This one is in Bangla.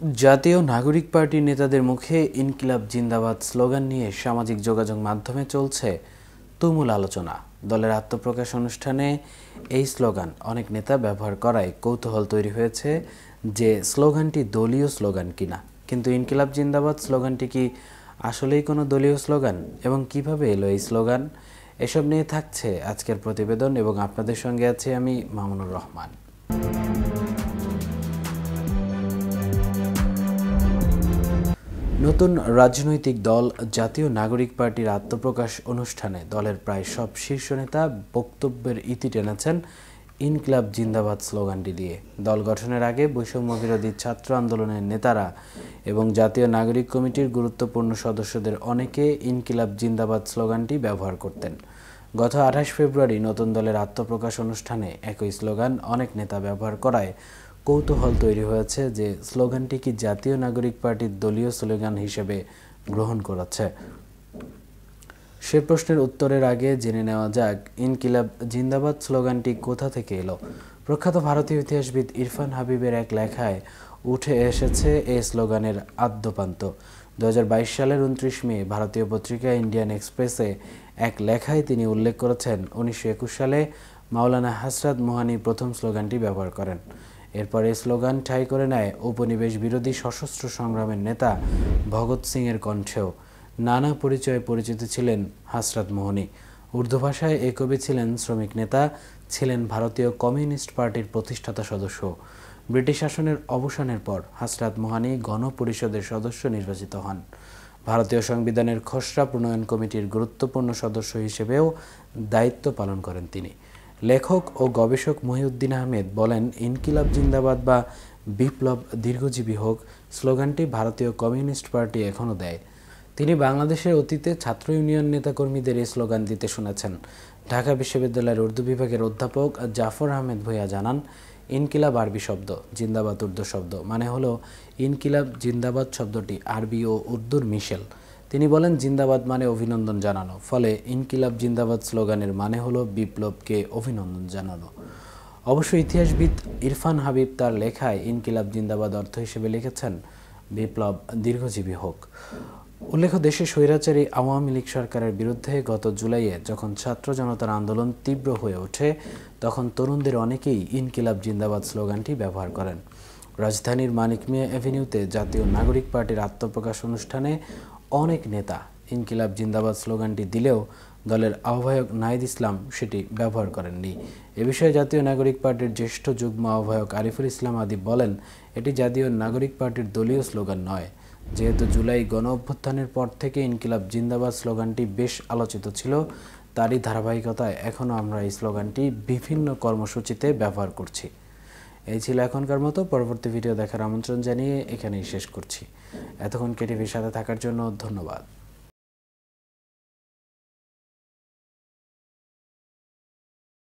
জাতীয় নাগরিক পার্টির নেতাদের মুখে ইনকিলাব জিন্দাবাদ স্লোগান নিয়ে সামাজিক যোগাযোগ মাধ্যমে চলছে তুমুল আলোচনা। দলের আত্মপ্রকাশ অনুষ্ঠানে এই স্লোগান অনেক নেতা ব্যবহার করায় কৌতূহল তৈরি হয়েছে যে স্লোগানটি দলীয় স্লোগান কিনা। কিন্তু ইনকিলাব জিন্দাবাদ স্লোগানটি কি আসলেই কোনো দলীয় স্লোগান এবং কিভাবে এলো এই স্লোগান, এসব নিয়ে থাকছে আজকের প্রতিবেদন এবং আপনাদের সঙ্গে আছি আমি মামুনুর রহমান। নতুন রাজনৈতিক দল জাতীয় নাগরিক পার্টির আত্মপ্রকাশ অনুষ্ঠানে দলের প্রায় সব শীর্ষ নেতা বক্তব্যের ইতি টেনেছেন ইনকিলাব জিন্দাবাদ স্লোগানটি দিয়ে। দল গঠনের আগে বৈষম্য বিরোধী ছাত্র আন্দোলনের নেতারা এবং জাতীয় নাগরিক কমিটির গুরুত্বপূর্ণ সদস্যদের অনেকে ইনকিলাব জিন্দাবাদ স্লোগানটি ব্যবহার করতেন। গত ২৮ ফেব্রুয়ারি নতুন দলের আত্মপ্রকাশ অনুষ্ঠানে একই স্লোগান অনেক নেতা ব্যবহার করায় কৌতূহল তৈরি হয়েছে যে স্লোগানটি কি জাতীয় নাগরিক পার্টির দলীয় স্লোগান হিসেবে গ্রহণ করেছে। সে প্রশ্নের উত্তরের আগে জেনে নেওয়া যাক ইনকিলাব জিন্দাবাদ স্লোগানটি কোথা থেকে এলো। প্রখ্যাত ভারতীয় ইতিহাসবিদ ইরফান হাবিবের এক লেখায় উঠে এসেছে এই স্লোগানের আদ্যোপান্ত। ২০২২ সালের ২৯ মে ভারতীয় পত্রিকা ইন্ডিয়ান এক্সপ্রেসে এক লেখায় তিনি উল্লেখ করেছেন ১৯২১ সালে মাওলানা হযরত মোহানি প্রথম স্লোগানটি ব্যবহার করেন। এরপর এই স্লোগান ঠাঁই করে নেয় উপনিবেশ বিরোধী সশস্ত্র সংগ্রামের নেতা ভগৎ সিং এর কণ্ঠেও। নানা পরিচয়ে পরিচিত ছিলেন হযরত মোহানি। উর্দু ভাষায় এই কবি ছিলেন শ্রমিক নেতা, ছিলেন ভারতীয় কমিউনিস্ট পার্টির প্রতিষ্ঠাতা সদস্য। ব্রিটিশ শাসনের অবসানের পর হযরত মোহানি গণপরিষদের সদস্য নির্বাচিত হন। ভারতীয় সংবিধানের খসড়া প্রণয়ন কমিটির গুরুত্বপূর্ণ সদস্য হিসেবেও দায়িত্ব পালন করেন তিনি। লেখক ও গবেষক মহিউদ্দিন আহমেদ বলেন, ইনকিলাব জিন্দাবাদ বা বিপ্লব দীর্ঘজীবী হোক স্লোগানটি ভারতীয় কমিউনিস্ট পার্টি এখনও দেয়। তিনি বাংলাদেশের অতীতে ছাত্র ইউনিয়ন নেতাকর্মীদের এই স্লোগান দিতে শুনেছেন। ঢাকা বিশ্ববিদ্যালয়ের উর্দু বিভাগের অধ্যাপক জাফর আহমেদ ভূঁইয়া জানান, ইনকিলাব আরবি শব্দ, জিন্দাবাদ উর্দু শব্দ, মানে হলো ইনকিলাব জিন্দাবাদ শব্দটি আরবি ও উর্দুর মিশেল। তিনি বলেন, জিন্দাবাদ মানে অভিনন্দন জানানো, ফলে ইনকিলাব জিন্দাবাদ স্লোগানের মানে হলো বিপ্লবকে অভিনন্দন জানানো। অবশ্য ইতিহাসবিদ ইরফান হাবিব তার লেখায় ইনকিলাব জিন্দাবাদ অর্থ হিসেবে লিখেছেন বিপ্লব দীর্ঘজীবী হোক। উল্লেখ্য, দেশে স্বৈরাচারী আওয়ামী লীগ সরকারের বিরুদ্ধে গত জুলাইয়ে যখন ছাত্র জনতার আন্দোলন তীব্র হয়ে ওঠে তখন তরুণদের অনেকেই ইনকিলাব জিন্দাবাদ স্লোগানটি ব্যবহার করেন। রাজধানীর মানিক মিয়া এভিনিউতে জাতীয় নাগরিক পার্টির আত্মপ্রকাশ অনুষ্ঠানে অনেক নেতা ইনকিলাব জিন্দাবাদ স্লোগানটি দিলেও দলের আহ্বায়ক নাহিদ ইসলাম সেটি ব্যবহার করেননি। এ বিষয়ে জাতীয় নাগরিক পার্টির জ্যেষ্ঠ যুগ্ম আহ্বায়ক আরিফুল ইসলাম আদিব বলেন, এটি জাতীয় নাগরিক পার্টির দলীয় স্লোগান নয়। যেহেতু জুলাই গণ অভ্যুত্থানের পর থেকে ইনকিলাব জিন্দাবাদ স্লোগানটি বেশ আলোচিত ছিল, তারই ধারাবাহিকতায় এখনও আমরা এই স্লোগানটি বিভিন্ন কর্মসূচিতে ব্যবহার করছি। এই ছিল এখনকার মতো। পরবর্তী ভিডিও দেখার আমন্ত্রণ জানিয়ে এখানেই শেষ করছি। এতক্ষণ কেটিভির সাথে থাকার জন্য ধন্যবাদ।